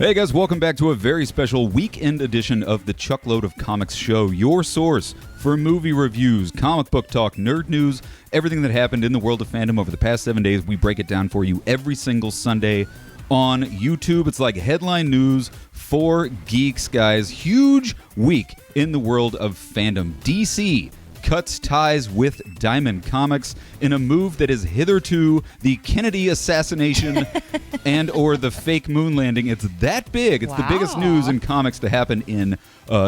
Hey guys, welcome back to a very special weekend edition of the Chuckload of Comics show, your source for movie reviews, comic book talk, nerd news, everything that happened in the world of fandom over the past 7 days. We break it down for you every single Sunday on YouTube. It's like headline news for geeks, guys. Huge week in the world of fandom. DC cuts ties with Diamond Comics in a move that is hitherto the Kennedy assassination and or the fake moon landing. It's that big. It's the biggest news in comics to happen in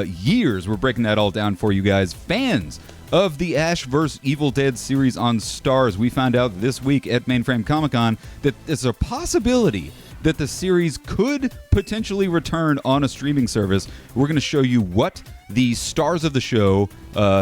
years. We're breaking that all down for you guys. Fans of the Ash vs. Evil Dead series on Starz, we found out this week at Mainframe Comic-Con that there's a possibility that the series could potentially return on a streaming service. We're going to show you what the stars of the show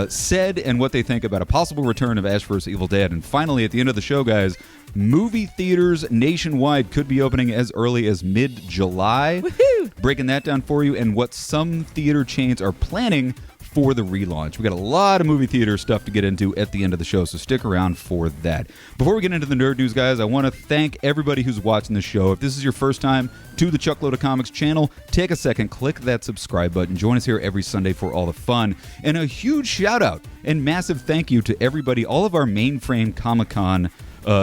said and what they think about a possible return of Ash vs. Evil Dead. And finally, at the end of the show, guys, movie theaters nationwide could be opening as early as mid-July. Woohoo! Breaking that down for you and what some theater chains are planning for the relaunch. We got a lot of movie theater stuff to get into at the end of the show, so stick around for that. Before we get into the nerd news, guys, I want to thank everybody who's watching the show. If this is your first time to the Chuckload of Comics channel, take a second, click that subscribe button. Join us here every Sunday for all the fun. And a huge shout out and massive thank you to everybody, all of our Mainframe Comic-Con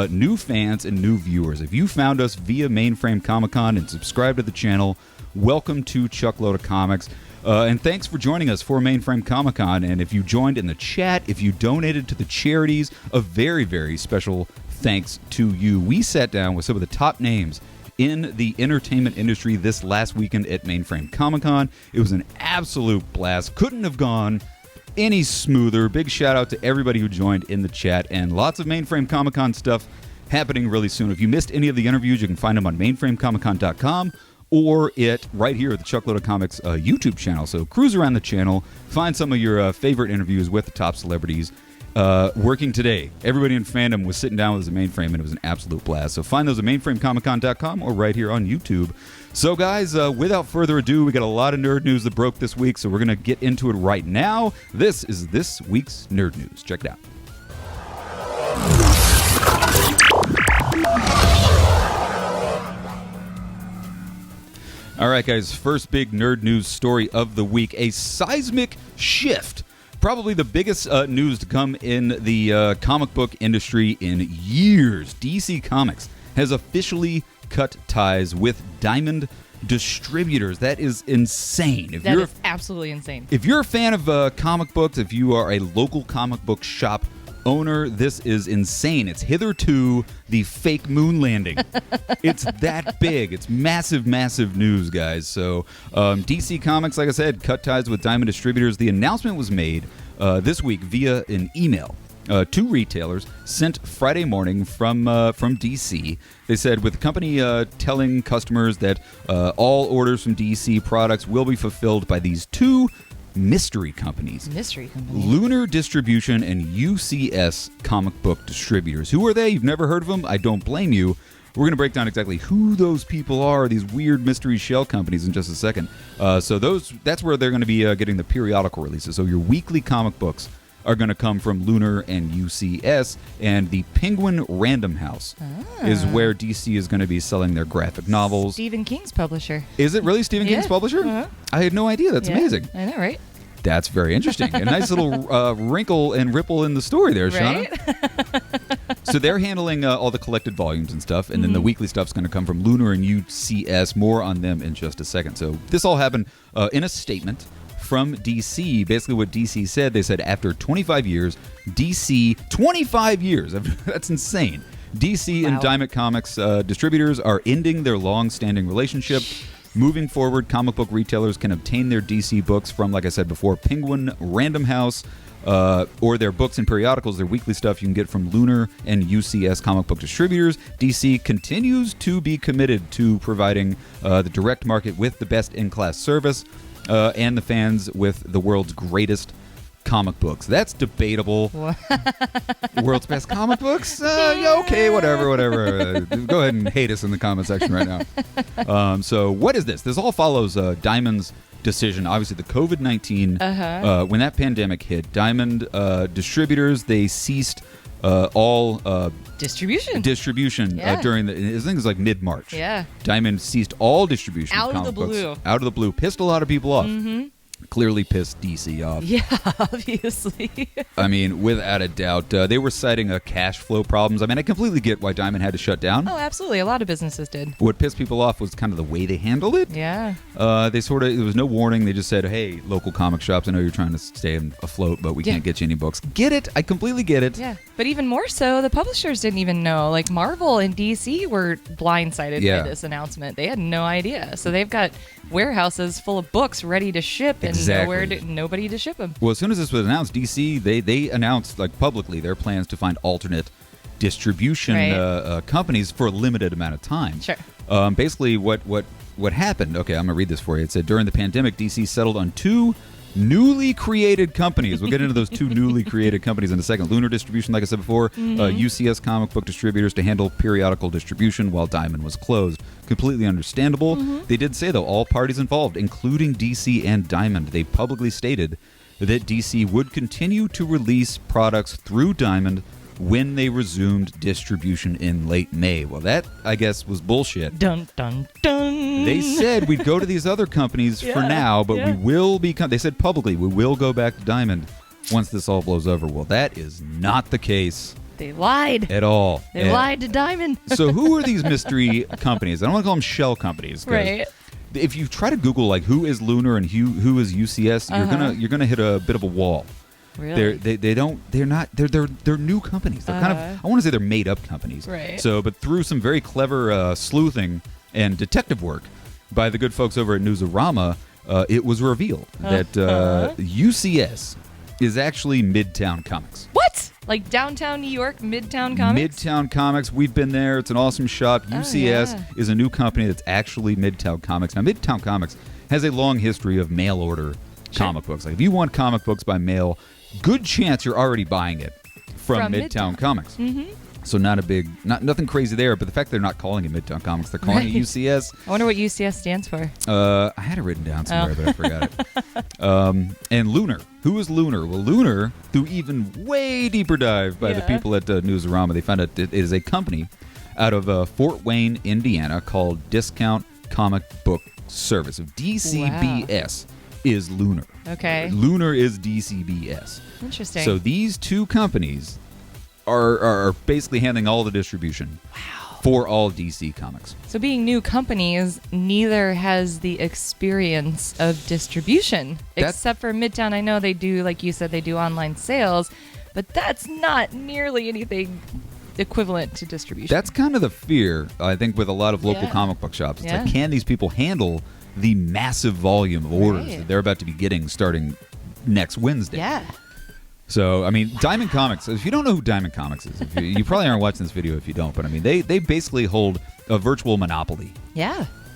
new fans and new viewers. If you found us via Mainframe Comic-Con and subscribed to the channel, welcome to Chuckload of Comics. And thanks for joining us for Mainframe Comic-Con. And if you joined in the chat, if you donated to the charities, a very, very special thanks to you. We sat down with some of the top names in the entertainment industry this last weekend at Mainframe Comic-Con. It was an absolute blast. Couldn't have gone any smoother. Big shout out to everybody who joined in the chat, and lots of Mainframe Comic-Con stuff happening really soon. If you missed any of the interviews, you can find them on mainframecomiccon.com or right here at the Chuckload of Comics YouTube channel. So cruise around the channel, find some of your favorite interviews with the top celebrities working today. Everybody in fandom was sitting down with us at Mainframe, and it was an absolute blast. So find those at mainframecomiccon.com or right here on YouTube. So guys, without further ado, we got a lot of nerd news that broke this week, so we're going to get into it right now. This is this week's nerd news. Check it out. All right, guys, first big nerd news story of the week. A seismic shift. Probably the biggest news to come in the comic book industry in years. DC Comics has officially cut ties with Diamond Distributors. That is insane. That is absolutely insane. If you're a fan of comic books, if you are a local comic book shop owner, this is insane. It's hitherto the fake moon landing. It's that big. It's massive, massive news, guys. So DC Comics, like I said, cut ties with Diamond Distributors. The announcement was made this week via an email to retailers sent Friday morning from DC. They said, with the company telling customers that all orders from DC products will be fulfilled by these two mystery companies. Lunar Distribution and UCS Comic Book Distributors. Who are they? You've never heard of them? I don't blame you. We're going to break down exactly who those people are, these weird mystery shell companies, in just a second. So that's where they're going to be getting the periodical releases. So your weekly comic books are going to come from Lunar and UCS, and the Penguin Random House is where DC is going to be selling their graphic novels. Stephen King's publisher. Is it really Stephen King's publisher? Uh-huh. I had no idea. That's amazing. I know, right? That's very interesting. A nice little wrinkle and ripple in the story there, right? Shauna. So they're handling all the collected volumes and stuff, and then the weekly stuff's going to come from Lunar and UCS. More on them in just a second. So this all happened in a statement from DC. Basically what DC said, they said after 25 years, 25 years, that's insane. DC and Diamond Comics distributors are ending their long-standing relationship. Moving forward, comic book retailers can obtain their DC books from, like I said before, Penguin Random House, or their books and periodicals, their weekly stuff you can get from Lunar and UCS comic book distributors. DC continues to be committed to providing the direct market with the best in-class service and the fans with the world's greatest comic books. That's debatable. World's best comic books? Yeah, okay, whatever. Go ahead and hate us in the comment section right now. So what is this? This all follows Diamond's decision. Obviously, the COVID-19, when that pandemic hit, Diamond distributors, they ceased all Distribution. distribution during the. I think it was like mid-March. Yeah. Diamond ceased all distribution Out of of the comic books. blue. Out of the blue. Pissed a lot of people off. Mm-hmm. Clearly pissed DC off. Yeah, obviously. I mean, without a doubt. They were citing cash flow problems. I mean, I completely get why Diamond had to shut down. Oh, absolutely. A lot of businesses did. What pissed people off was kind of the way they handled it. Yeah. They sort of, there was no warning. They just said, hey, local comic shops, I know you're trying to stay afloat, but we can't get you any books. Get it. I completely get it. Yeah. But even more so, the publishers didn't even know. Like Marvel and DC were blindsided by this announcement. They had no idea. So they've got warehouses full of books ready to ship and nobody to ship them. Well, as soon as this was announced, DC, they announced like publicly their plans to find alternate distribution companies for a limited amount of time. Sure. Basically, what happened? Okay, I'm gonna read this for you. It said during the pandemic, DC settled on 2 newly created companies. We'll get into those 2 newly created companies in a second. Lunar Distribution, like I said before, UCS comic book distributors to handle periodical distribution while Diamond was closed. Completely understandable. They did say, though, all parties involved, including DC and Diamond, they publicly stated that DC would continue to release products through Diamond when they resumed distribution in late May. Well, that, I guess, was bullshit. Dun, dun, dun. They said we'd go to these other companies for now, but we will become, they said publicly, we will go back to Diamond once this all blows over. Well, that is not the case. They lied. At all. They lied to Diamond. So who are these mystery companies? I don't want to call them shell companies. Right. If you try to Google like who is Lunar and who is UCS, you're gonna hit a bit of a wall. Really? They're new companies. They're kind of, I want to say they're made up companies. Right. So, but through some very clever sleuthing and detective work by the good folks over at Newsarama, it was revealed that UCS is actually Midtown Comics. What? Like downtown New York, Midtown Comics? Midtown Comics. We've been there. It's an awesome shop. UCS is a new company that's actually Midtown Comics. Now, Midtown Comics has a long history of mail order comic books. Like if you want comic books by mail, good chance you're already buying it from Midtown Comics. Mm-hmm. So nothing crazy there, but the fact they're not calling it Midtown Comics, they're calling it UCS. I wonder what UCS stands for. I had it written down somewhere, but I forgot it. And Lunar. Who is Lunar? Well, Lunar, through even way deeper dive by the people at Newsarama, they found out it is a company out of Fort Wayne, Indiana, called Discount Comic Book Service. So DCBS is Lunar. Okay. Lunar is DCBS. Interesting. So these 2 companies are basically handling all the distribution for all DC comics. So being new companies, neither has the experience of distribution. Except for Midtown. I know they do, like you said, they do online sales, but that's not nearly anything equivalent to distribution. That's kind of the fear, I think, with a lot of local comic book shops. It's like, can these people handle the massive volume of orders that they're about to be getting starting next Wednesday? Yeah. So, I mean, Diamond Comics, if you don't know who Diamond Comics is, you probably aren't watching this video if you don't, but I mean, they basically hold a virtual monopoly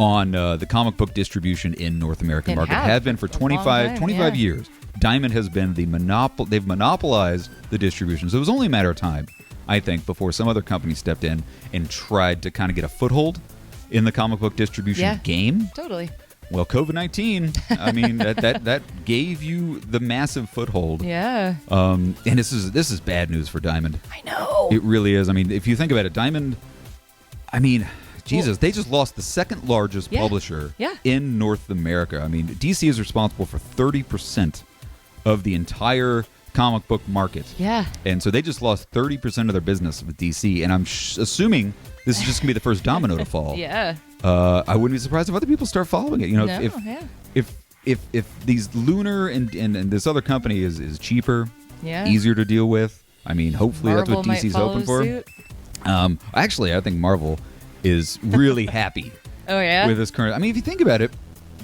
on the comic book distribution in North American market. Have been for 25 years. Diamond has been they've monopolized the distribution. So it was only a matter of time, I think, before some other company stepped in and tried to kind of get a foothold in the comic book distribution game. Totally. Well, COVID-19, I mean, that gave you the massive foothold. Yeah. And this is bad news for Diamond. I know. It really is. I mean, if you think about it, Diamond, I mean, Jesus, they just lost the second largest publisher in North America. I mean, DC is responsible for 30% of the entire comic book market. Yeah. And so they just lost 30% of their business with DC. And I'm assuming this is just going to be the first domino to fall. Yeah. I wouldn't be surprised if other people start following it. You know, if these Lunar and this other company is cheaper, easier to deal with. I mean, hopefully Marvel that's what DC's hoping for. Suit. Actually, I think Marvel is really happy. With this current. I mean, if you think about it,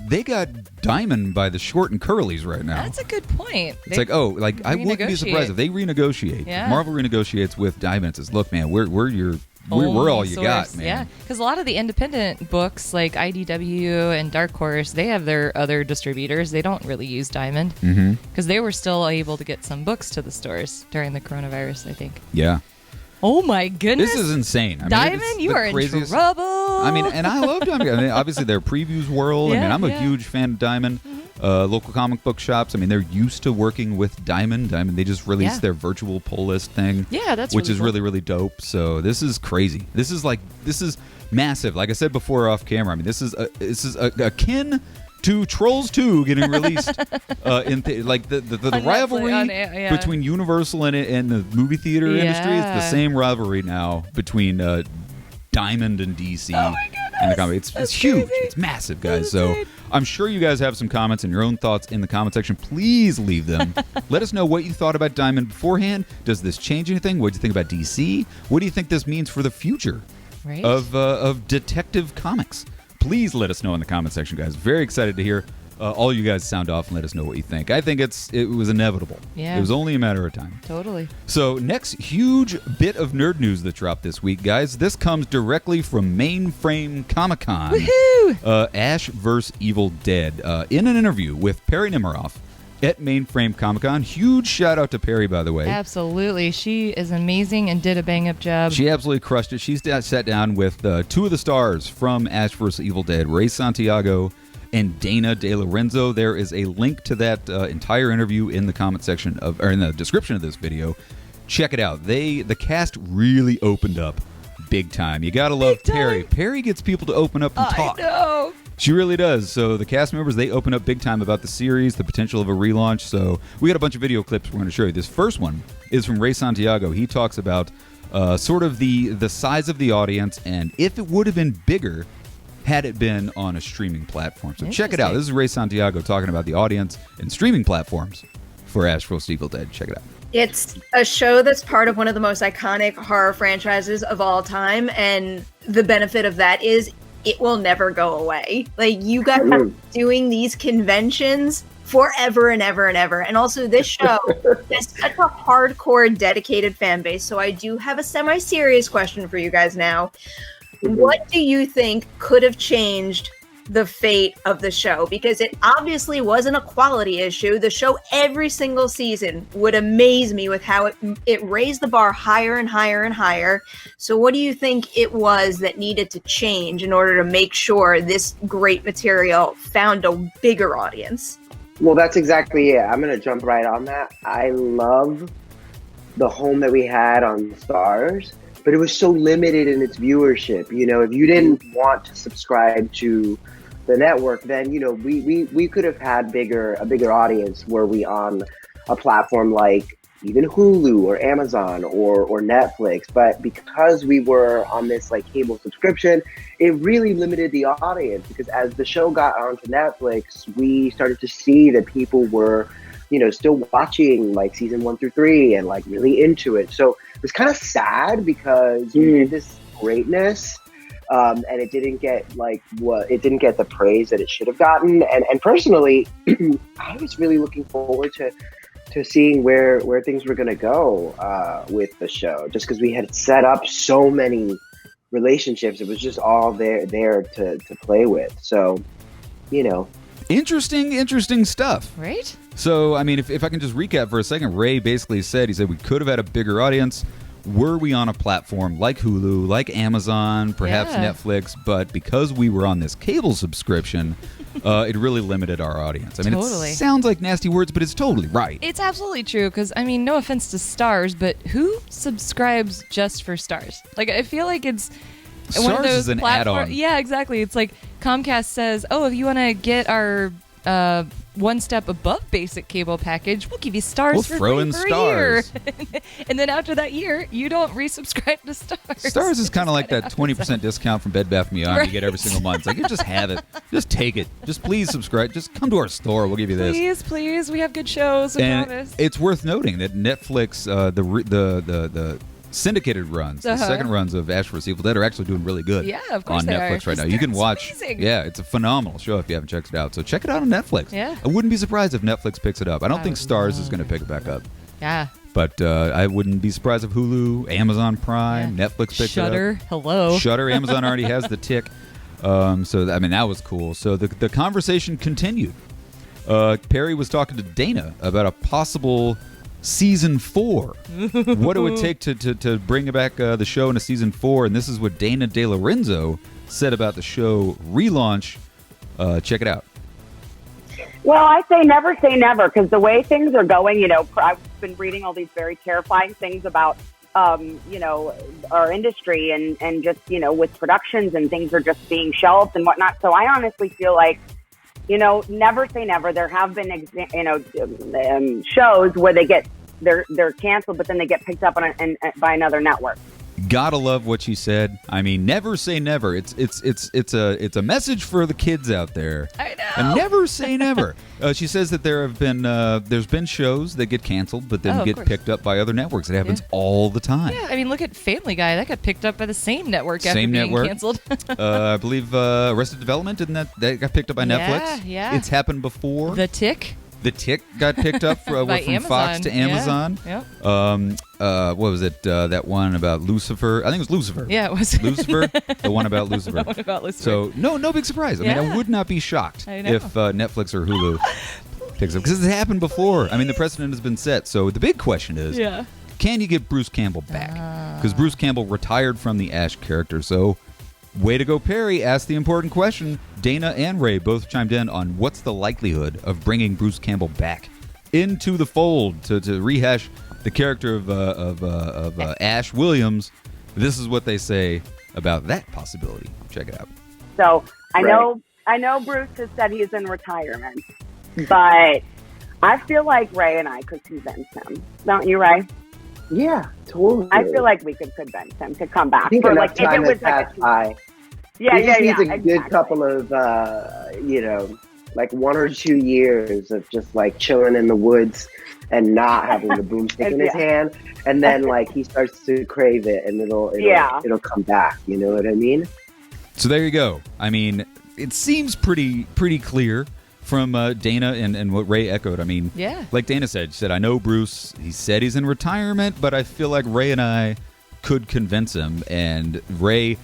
they got Diamond by the short and curlies right now. That's a good point. It's I wouldn't be surprised if they renegotiate. If Marvel renegotiates with Diamond and says, "Look, man, we're all you got, man." Yeah, because a lot of the independent books like IDW and Dark Horse, they have their other distributors. They don't really use Diamond because they were still able to get some books to the stores during the coronavirus, I think. Yeah. Oh my goodness. This is insane. I mean, Diamond, you are in trouble. I mean, and I love Diamond. I mean, obviously, their previews world. I mean, I'm a huge fan of Diamond. local comic book shops. I mean, they're used to working with Diamond. They just released their virtual pull list thing. Yeah, that's which really is cool. really, really dope. So this is crazy. This is massive. Like I said before off camera, I mean, this is akin to Trolls 2 getting released the rivalry between Universal and the movie theater industry. It's the same rivalry now between Diamond and DC. Oh my goodness. And the comic. It's huge. It's massive, guys. So I'm sure you guys have some comments and your own thoughts in the comment section. Please leave them. Let us know what you thought about Diamond beforehand. Does this change anything? What do you think about DC? What do you think this means for the future of detective comics? Please let us know in the comment section, guys. Very excited to hear all you guys sound off and let us know what you think. I think it was inevitable. Yeah. It was only a matter of time. Totally. So next huge bit of nerd news that dropped this week, guys. This comes directly from Mainframe Comic-Con. Woohoo! Ash vs. Evil Dead. In an interview with Perry Nemiroff at Mainframe Comic-Con. Huge shout out to Perry, by the way. Absolutely. She is amazing and did a bang-up job. She absolutely crushed it. She's sat down with two of the stars from Ash vs. Evil Dead, Ray Santiago and Dana De Lorenzo. There is a link to that entire interview in the comment section or in the description of this video. Check it out. The cast really opened up big time. You gotta love Perry. Perry gets people to open up and talk. I know. She really does. So the cast members, they open up big time about the series, the potential of a relaunch. So we got a bunch of video clips we're going to show you. This first one is from Ray Santiago. He talks about sort of the size of the audience and if it would have been bigger had it been on a streaming platform. So check it out. This is Ray Santiago talking about the audience and streaming platforms for Ash vs. Evil Dead. Check it out. It's a show that's part of one of the most iconic horror franchises of all time, and the benefit of that is it will never go away. Like, you guys are doing these conventions forever and ever and ever. And also, this show is such a hardcore, dedicated fan base. So I do have a semi-serious question for you guys now. What do you think could have changed the fate of the show? Because it obviously wasn't a quality issue. The show every single season would amaze me with how it raised the bar higher and higher and higher. So what do you think it was that needed to change in order to make sure this great material found a bigger audience? Well, that's exactly it. I'm going to jump right on that. I love the home that we had on Stars, but it was so limited in its viewership. You know, if you didn't want to subscribe to the network, then, you know, we could have had a bigger audience were we on a platform like even Hulu or Amazon or Netflix. But because we were on this like cable subscription, it really limited the audience, because as the show got onto Netflix, we started to see that people were, you know, still watching like season 1 through 3 and like really into it. So it was kind of sad because we did this greatness, and it didn't get the praise that it should have gotten. And personally, I was really looking forward to seeing where things were going to go with the show, just because we had set up so many relationships. It was just all there to play with. So, you know. Interesting stuff. Right? So, I mean, if I can just recap for a second, Ray basically said, he said we could have had a bigger audience were we on a platform like Hulu, like Amazon, perhaps Netflix, but because we were on this cable subscription, it really limited our audience. I mean, Totally. It sounds like nasty words, but it's totally right. It's absolutely true, because, I mean, no offense to Stars, but who subscribes just for Stars? Like, I feel like it's one of Stars those is an add-on. Yeah, exactly. It's like Comcast says, oh, if you want to get our one step above basic cable package, we'll give you Stars We'll for throw free in for Stars. a year. And then after that year, you don't resubscribe to Stars. Stars is kind of like that 20% discount from Bed Bath & Beyond you get every single month. It's like, you just have it. Just take it. Just please subscribe. Just come to our store. We'll give you this. Please. We have good shows. We And promise. it's worth noting that Netflix, the syndicated runs, the second runs of Ash vs. Evil Dead are actually doing really good. Yeah, of course on they Netflix are. right now. You can watch. Amazing. Yeah, it's a phenomenal show if you haven't checked it out. So check it out on Netflix. Yeah. I wouldn't be surprised if Netflix picks it up. I don't think would Stars is going to pick it back up. Yeah. But I wouldn't be surprised if Hulu, Amazon Prime, Netflix picks Shudder. it up. Hello. Shudder. Amazon already has the tick. So, I mean, that was cool. So the conversation continued. Perry was talking to Dana about a possible season 4. What it would take to bring back the show into season 4. And this is what Dana De Lorenzo said about the show relaunch. Check it out. Well, I say never, because the way things are going, I've been reading all these very terrifying things about, our industry and just, with productions and things are just being shelved and whatnot. So I honestly feel like, never say never. There have been, shows where they're canceled, but then they get picked up by another network. Gotta love what she said. I mean, never say never. It's a message for the kids out there. I know. And never say never. She says that there's been shows that get canceled, but then get picked up by other networks. It happens all the time. Yeah, I mean, look at Family Guy. That got picked up by the same network after being canceled. I believe Arrested Development, didn't that got picked up by Netflix? Yeah. It's happened before. The Tick. The Tick got picked up from Amazon. Fox to Amazon. Yeah. What was it? That one about Lucifer. I think it was Lucifer. Yeah, it was. Lucifer. The one about Lucifer. The one about Lucifer. So no big surprise. I mean, I would not be shocked if Netflix or Hulu picks up, because it's happened before. I mean, the precedent has been set. So the big question is, can you get Bruce Campbell back? Because Bruce Campbell retired from the Ash character. So way to go, Perry asked the important question. Dana and Ray both chimed in on what's the likelihood of bringing Bruce Campbell back into the fold to rehash the character of Ash Williams. This is what they say about that possibility. Check it out. So I know Bruce has said he's in retirement, but I feel like Ray and I could convince him. Don't you, Ray? Yeah, totally. I feel like we could convince him to come back. I think enough time has passed by. Yeah, he just needs a good couple of, 1 or 2 years of just chilling in the woods and not having the boomstick in his hand, and then he starts to crave it, and it'll come back. You know what I mean? So there you go. I mean, it seems pretty clear from Dana and what Ray echoed. I mean, like Dana said, she said, I know Bruce. He said he's in retirement, but I feel like Ray and I could convince him, and Ray.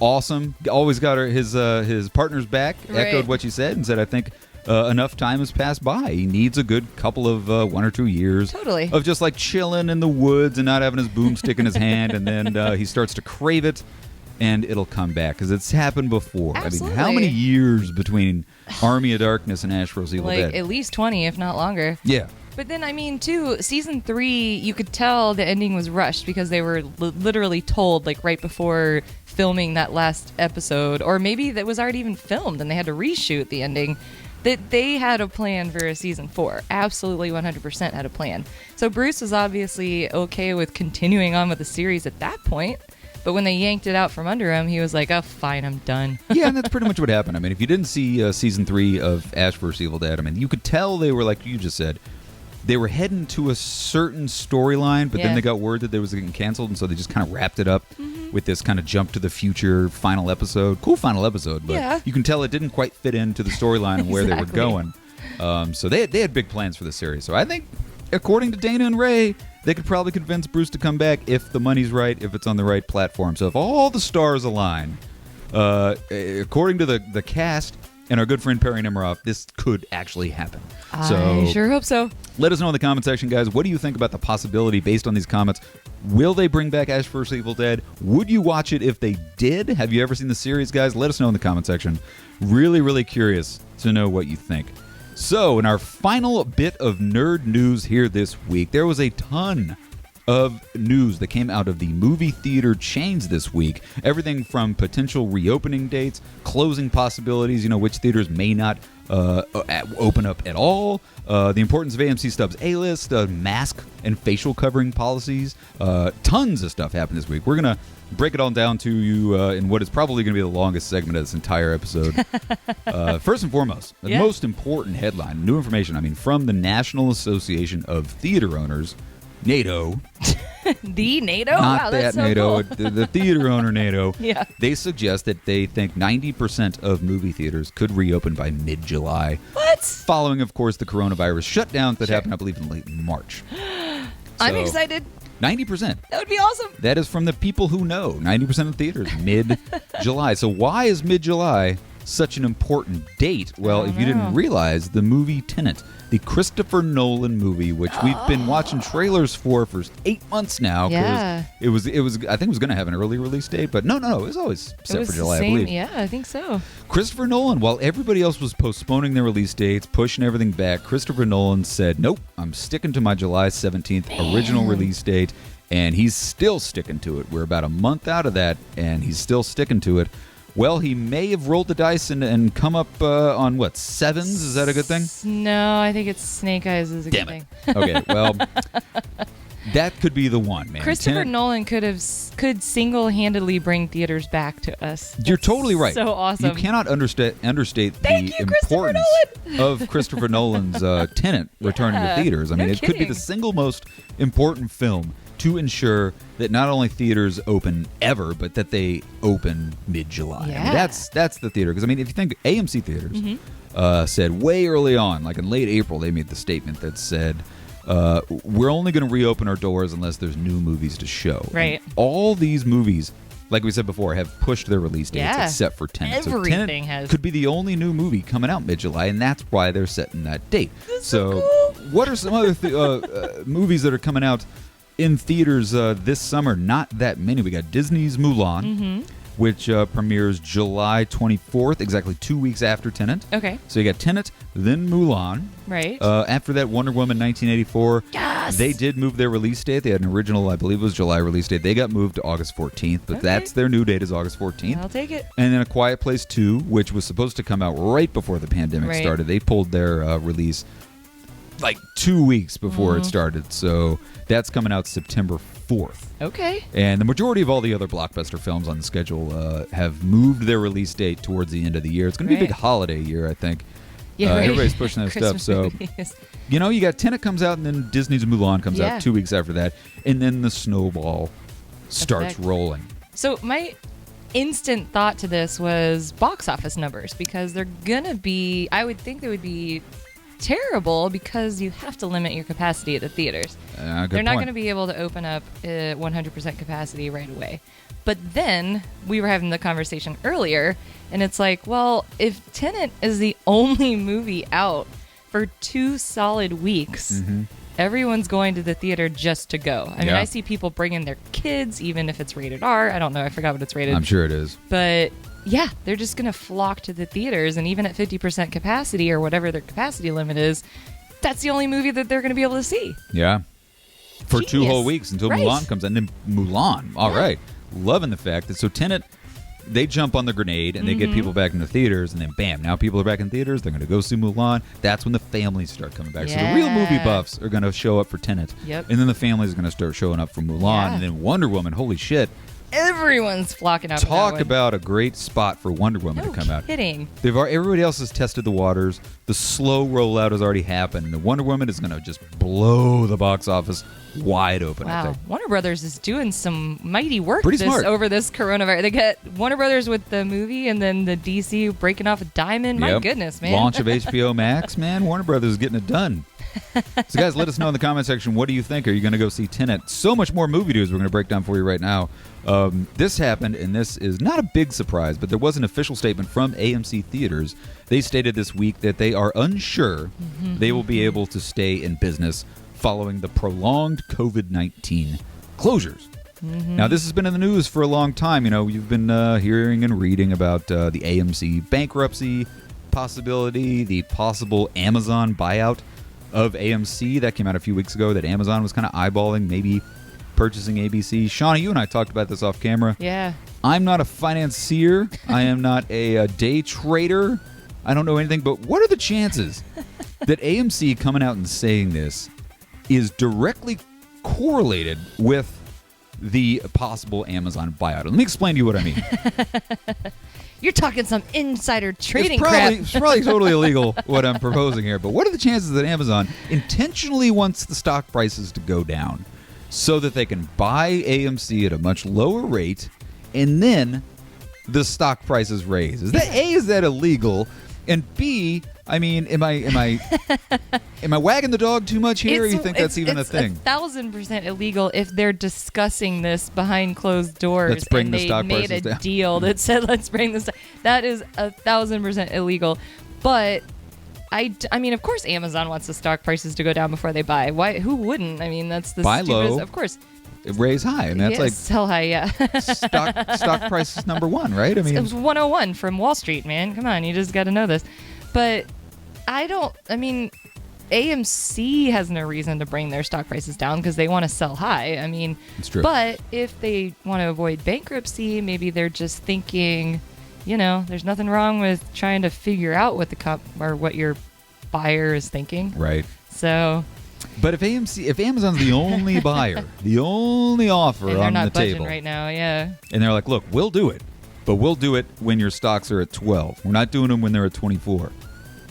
Awesome. Always got his partner's back. Right. Echoed what you said and said, I think enough time has passed by. He needs a good couple of 1 or 2 years of just chilling in the woods and not having his boomstick in his hand. And then he starts to crave it and it'll come back, because it's happened before. Absolutely. I mean, how many years between Army of Darkness and Ash vs. Evil Dead? At least 20, if not longer. Yeah. But then, I mean, too, season 3, you could tell the ending was rushed because they were literally told, right before filming that last episode, or maybe that was already even filmed and they had to reshoot the ending, that they had a plan for a season 4. Absolutely 100% had a plan. So Bruce was obviously okay with continuing on with the series at that point. But when they yanked it out from under him, he was like, oh, fine, I'm done. Yeah, and that's pretty much what happened. I mean, if you didn't see season 3 of Ash vs. Evil Dead, I mean, you could tell they were, like you just said, they were heading to a certain storyline, but then they got word that there was getting canceled, and so they just kind of wrapped it up with this kind of jump to the future final episode. Cool final episode, but you can tell it didn't quite fit into the storyline and where they were going. So they had big plans for the series. So I think, according to Dana and Ray, they could probably convince Bruce to come back if the money's right, if it's on the right platform. So if all the stars align, according to the cast and our good friend Perry Nemiroff, this could actually happen. I sure hope so. Let us know in the comment section, guys. What do you think about the possibility based on these comments? Will they bring back Ash vs. Evil Dead? Would you watch it if they did? Have you ever seen the series, guys? Let us know in the comment section. Really, really curious to know what you think. So, in our final bit of nerd news here this week, there was a ton of news that came out of the movie theater chains this week. Everything from potential reopening dates, closing possibilities, which theaters may not open up at all, the importance of AMC Stubs A-List, mask and facial covering policies. Tons of stuff happened this week. We're going to break it all down to you in what is probably going to be the longest segment of this entire episode. First and foremost, the most important headline, new information, from the National Association of Theater Owners, NATO. The NATO? Not wow, that that's so NATO, cool. the theater owner NATO. Yeah. They suggest that they think 90% of movie theaters could reopen by mid-July. What? Following, of course, the coronavirus shutdowns that happened, I believe, in late March. I'm excited. 90%. That would be awesome. That is from the people who know. 90% of theaters, mid-July. So why is mid-July such an important date? Well, if you know. didn't realize, the movie Tenet, the Christopher Nolan movie, which we've been watching trailers for 8 months now. Yeah. It was. I think it was going to have an early release date, but no. It was always set for July, I believe. Yeah, I think so. Christopher Nolan, while everybody else was postponing their release dates, pushing everything back, Christopher Nolan said, nope, I'm sticking to my July 17th original release date, and he's still sticking to it. We're about a month out of that, and he's still sticking to it. Well, he may have rolled the dice and come up on, what, 7s? Is that a good thing? No, I think it's Snake Eyes is a Damn good it. thing. Okay, well, that could be the one, man. Christopher Tenet- Nolan could single-handedly bring theaters back to us. You're totally right. So awesome. You cannot understate Thank the you, Christopher importance of Christopher Nolan's Tenet returning to theaters. I mean, no it could be the kidding. single most important film to ensure that not only theaters open ever, but that they open mid-July. I mean, Yeah. that's the theater. Because, I mean, if you think AMC theaters said way early on, like in late April, they made the statement that said, we're only going to reopen our doors unless there's new movies to show. Right. And all these movies, like we said before, have pushed their release dates Yeah. except for Tenet. So Everything Tenet has. could be the only new movie coming out mid-July, and that's why they're setting that date. so cool. What are some other movies that are coming out in theaters this summer? Not that many. We got Disney's Mulan, which premieres July 24th, exactly 2 weeks after Tenet. Okay. So you got Tenet, then Mulan. Right. After that, Wonder Woman 1984. Yes! They did move their release date. They had an original, I believe it was July release date. They got moved to August 14th, but Okay. that's their new date is August 14th. I'll take it. And then A Quiet Place 2, which was supposed to come out right before the pandemic Right. started. They pulled their release like 2 weeks before it started. So that's coming out September 4th. Okay. And the majority of all the other blockbuster films on the schedule have moved their release date towards the end of the year. It's going to be a big Right. holiday year, I think. Yeah, right. Everybody's pushing that stuff. Christmas So, movies. you got Tenet comes out, and then Disney's Mulan comes Yeah. out 2 weeks after that. And then the snowball starts Effect. rolling. So my instant thought to this was box office numbers, because they're gonna be, I would think they would be terrible because you have to limit your capacity at the theaters. Good They're not point. going to be able to open up 100% capacity right away. But then we were having the conversation earlier, and it's like, well, if Tenet is the only movie out for 2 solid weeks, everyone's going to the theater just to go. I mean, Yeah. I see people bringing their kids, even if it's rated R. I don't know. I forgot what it's rated. I'm sure it is. But yeah, they're just going to flock to the theaters. And even at 50% capacity or whatever their capacity limit is, that's the only movie that they're going to be able to see. Yeah. For 2 Genius. whole weeks until Right. Mulan comes out. And then Mulan. All right. Loving the fact that so Tenet, they jump on the grenade and they get people back in the theaters, and then bam, now people are back in theaters. They're going to go see Mulan. That's when the families start coming back. So the real movie Yeah. buffs are going to show up for Tenet. Yep. And then the families are going to start showing up for Mulan. Yeah. And then Wonder Woman. Holy shit. Everyone's flocking out. for that Talk one. about a great spot for Wonder Woman No to come out. kidding. Everybody else has tested the waters. The slow rollout has already happened. And the Wonder Woman is going to just blow the box office wide open, I Wow, think. Warner Brothers is doing some mighty work Pretty smart. over this coronavirus. They got Warner Brothers with the movie, and then the DC breaking off a diamond. My Yep. goodness, man! Launch of HBO Max, man. Warner Brothers is getting it done. So, guys, let us know in the comment section. What do you think? Are you going to go see Tenet? So much more movie news we're going to break down for you right now. This happened, and this is not a big surprise, but there was an official statement from AMC Theaters. They stated this week that they are unsure they will be able to stay in business following the prolonged COVID-19 closures. Now, this has been in the news for a long time. You've been hearing and reading about the AMC bankruptcy possibility, the possible Amazon buyout of AMC. That came out a few weeks ago, that Amazon was kind of eyeballing maybe purchasing ABC. Shauna, you and I talked about this off camera. Yeah, I'm not a financier. I am not a day trader. I don't know anything, but what are the chances that AMC coming out and saying this is directly correlated with the possible Amazon buyout? Let me explain to you what I mean. you're talking some insider trading It's probably totally illegal what I'm proposing here, but what are the chances that Amazon intentionally wants the stock prices to go down so that they can buy AMC at a much lower rate, and then the stock prices raise? Is that illegal? And B, I mean, am I wagging the dog too much here, or you think that's even a thing? It's 1,000% illegal if they're discussing this behind closed doors. Let's bring and the they stock made prices a down. deal that said, let's bring this. That is 1,000% illegal. But I mean, of course, Amazon wants the stock prices to go down before they buy. Why? Who wouldn't? I mean, that's the Buy stupidest. low. Of course. Raise high, and that's like sell high. Yeah. stock price is number one, right? I mean, it was 101 from Wall Street, man. Come on, you just got to know this. But I mean, AMC has no reason to bring their stock prices down because they want to sell high. I mean, it's true. But if they want to avoid bankruptcy, maybe they're just thinking, there's nothing wrong with trying to figure out what or what your buyer is thinking. Right. So. But if Amazon's the only buyer, the only offer and they're on not the budging table right now, yeah. And they're like, look, we'll do it, but we'll do it when your stocks are at 12. We're not doing them when they're at 24.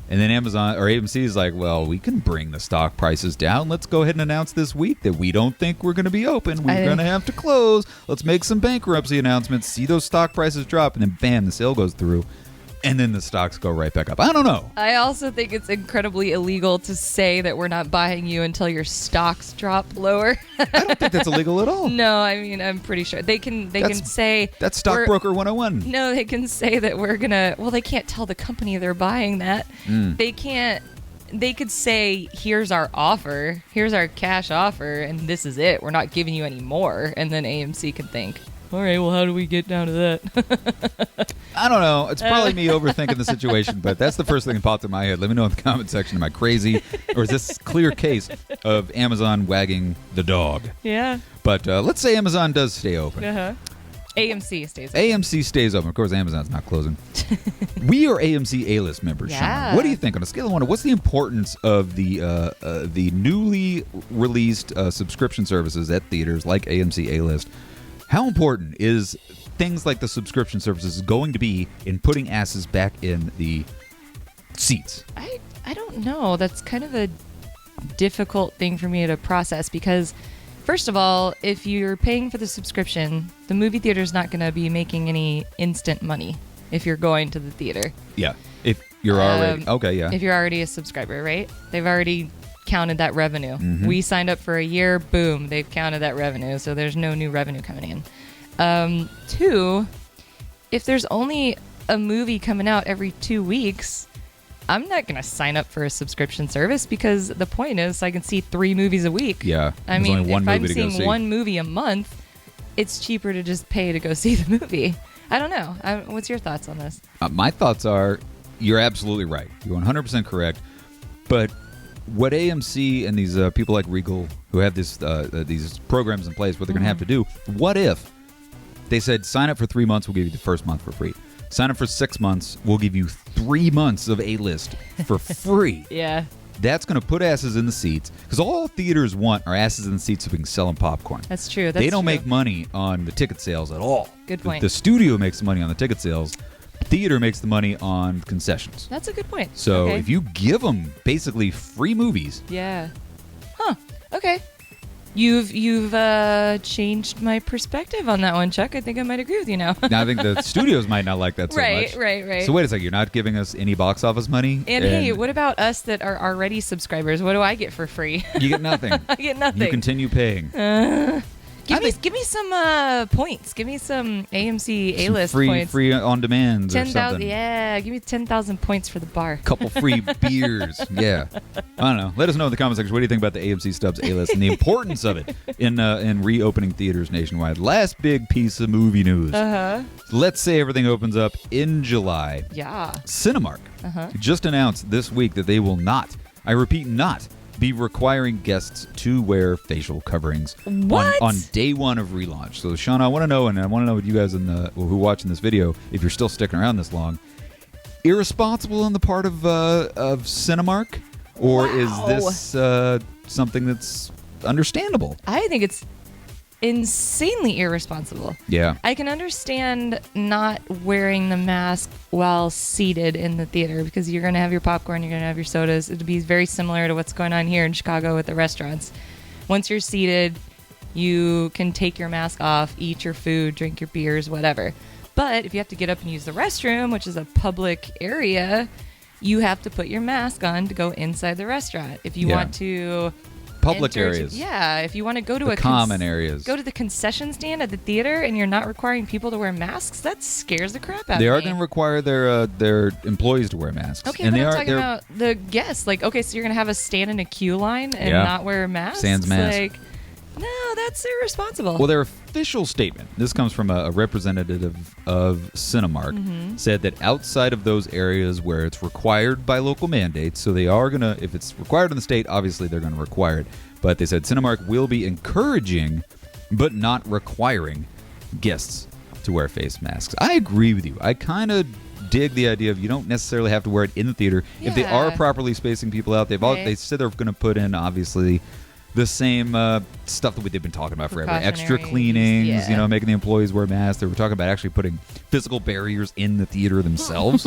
And then Amazon or AMC is like, well, we can bring the stock prices down. Let's go ahead and announce this week that we don't think we're going to be open. We're going to have to close. Let's make some bankruptcy announcements, see those stock prices drop, and then bam, the sale goes through. And then the stocks go right back up. I don't know. I also think it's incredibly illegal to say that we're not buying you until your stocks drop lower. I don't think that's illegal at all. No, I mean, I'm pretty sure they can say that's Stockbroker 101. No, they can say that we're gonna. Well, they can't tell the company they're buying that. They can't. They could say, "Here's our offer. Here's our cash offer, and this is it. We're not giving you any more." And then AMC can think, all right, well, how do we get down to that? I don't know. It's probably me overthinking the situation, but that's the first thing that popped in my head. Let me know in the comment section. Am I crazy? Or is this a clear case of Amazon wagging the dog? Yeah. But let's say Amazon does stay open. Uh-huh. AMC stays open. AMC stays open. Of course, Amazon's not closing. We are AMC A-list members, Yeah. Sean. What do you think? On a scale of 1 to what's the importance of the newly released subscription services at theaters like AMC A-list? How important is things like the subscription services going to be in putting asses back in the seats? I don't know. That's kind of a difficult thing for me to process because, first of all, if you're paying for the subscription, the movie theater's not going to be making any instant money if you're going to the theater. Yeah. If you're already... Okay, yeah. If you're already a subscriber, right? They've already counted that revenue. Mm-hmm. We signed up for a year, boom, they've counted that revenue, so there's no new revenue coming in. 2, if there's only a movie coming out every 2 weeks, I'm not going to sign up for a subscription service because the point is I can see 3 movies a week. Yeah. I There's mean, only one if I'm movie to go seeing see. one movie a month, it's cheaper to just pay to go see the movie. I don't know. What's your thoughts on this? My thoughts are you're absolutely right. You're 100% correct. But what AMC and these people like Regal who have these programs in place, what they're going to have to do, what if they said sign up for 3 months, we'll give you the first month for free. Sign up for 6 months, we'll give you 3 months of A-list for free. Yeah. That's going to put asses in the seats because all theaters want are asses in the seats so we can sell them popcorn. That's true. They don't make money on the ticket sales at all. Good point. The studio makes the money on the ticket sales. Theater makes the money on concessions. That's a good point. So okay. if you give them basically free movies, Yeah. Huh. Okay. You've changed my perspective on that one, Chuck. I think I might agree with you now. now I think the studios might not like that so much. Right. So wait a second, you're not giving us any box office money? And hey, what about us that are already subscribers? What do I get for free? You get nothing. I get nothing. You continue paying. Give me some points. Give me some AMC Some A-list free, points. free on demands or 10,000. something. Yeah, give me 10,000 points for the bar. Couple free beers. Yeah. I don't know. Let us know in the comment section. What do you think about the AMC Stubs A-list and the importance of it in reopening theaters nationwide? Last big piece of movie news. Let's say everything opens up in July. Yeah. Cinemark just announced this week that they will not, I repeat, not be requiring guests to wear facial coverings on day one of relaunch. So, Sean, I want to know, and I want to know what you guys who are watching this video, if you're still sticking around this long, irresponsible on the part of Cinemark, or is this something that's understandable? I think it's insanely irresponsible. Yeah. I can understand not wearing the mask while seated in the theater because you're going to have your popcorn, you're going to have your sodas. It'd be very similar to what's going on here in Chicago with the restaurants. Once you're seated, you can take your mask off, eat your food, drink your beers, whatever. But if you have to get up and use the restroom, which is a public area, you have to put your mask on to go inside the restaurant. If you want to public enter areas. If you want to go to the common areas. Go to the concession stand at the theater and you're not requiring people to wear masks, that scares the crap out of me. They are going to require their employees to wear masks. Okay, and but I'm talking about the guests. Like, okay, so you're going to have us stand in a queue line and not wear masks? Sans mask. Like, no, that's irresponsible. Well, their official statement, this comes from a representative of Cinemark, said that outside of those areas where it's required by local mandates, so they are going to, if it's required in the state, obviously they're going to require it. But they said Cinemark will be encouraging, but not requiring, guests to wear face masks. I agree with you. I kind of dig the idea of you don't necessarily have to wear it in the theater. If they are properly spacing people out, they said they're going to put in, obviously, the same stuff that they've been talking about forever. Extra cleanings, making the employees wear masks. They were talking about actually putting physical barriers in the theater themselves,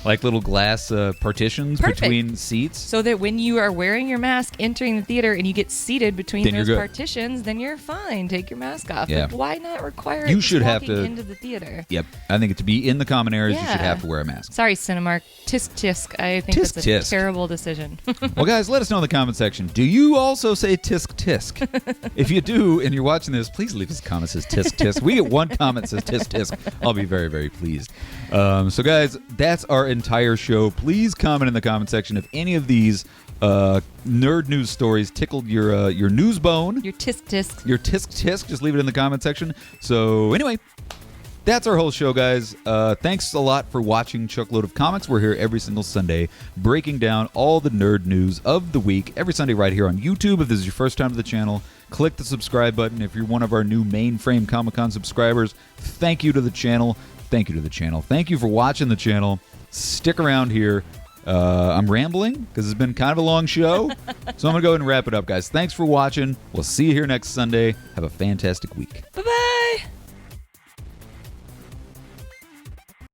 like little glass partitions between seats. So that when you are wearing your mask entering the theater and you get seated between those partitions, then you're fine. Take your mask off. Yeah. Like, why not require you it should have walking to, into the theater? Yep. I think to be in the common areas, you should have to wear a mask. Sorry, Cinemark. Tisk tisk. I think Tisk that's a tisk. terrible decision. Well, guys, let us know in the comment section. Do you also say tisk tisk? If you do, and you're watching this, please leave us a comment that says tisk tisk. We get one comment that says tisk tisk. I'll be very, very pleased. So, guys, that's our entire show. Please comment in the comment section if any of these nerd news stories tickled your news bone. Your tisk tisk. Your tisk tisk. Just leave it in the comment section. So, anyway, that's our whole show, guys. Thanks a lot for watching Chuckload of Comics. We're here every single Sunday breaking down all the nerd news of the week. Every Sunday right here on YouTube. If this is your first time to the channel, click the subscribe button. If you're one of our new Mainframe Comic-Con subscribers, thank you to the channel. Thank you to the channel. Thank you for watching the channel. Stick around here. I'm rambling because it's been kind of a long show. So I'm going to go ahead and wrap it up, guys. Thanks for watching. We'll see you here next Sunday. Have a fantastic week. Bye-bye.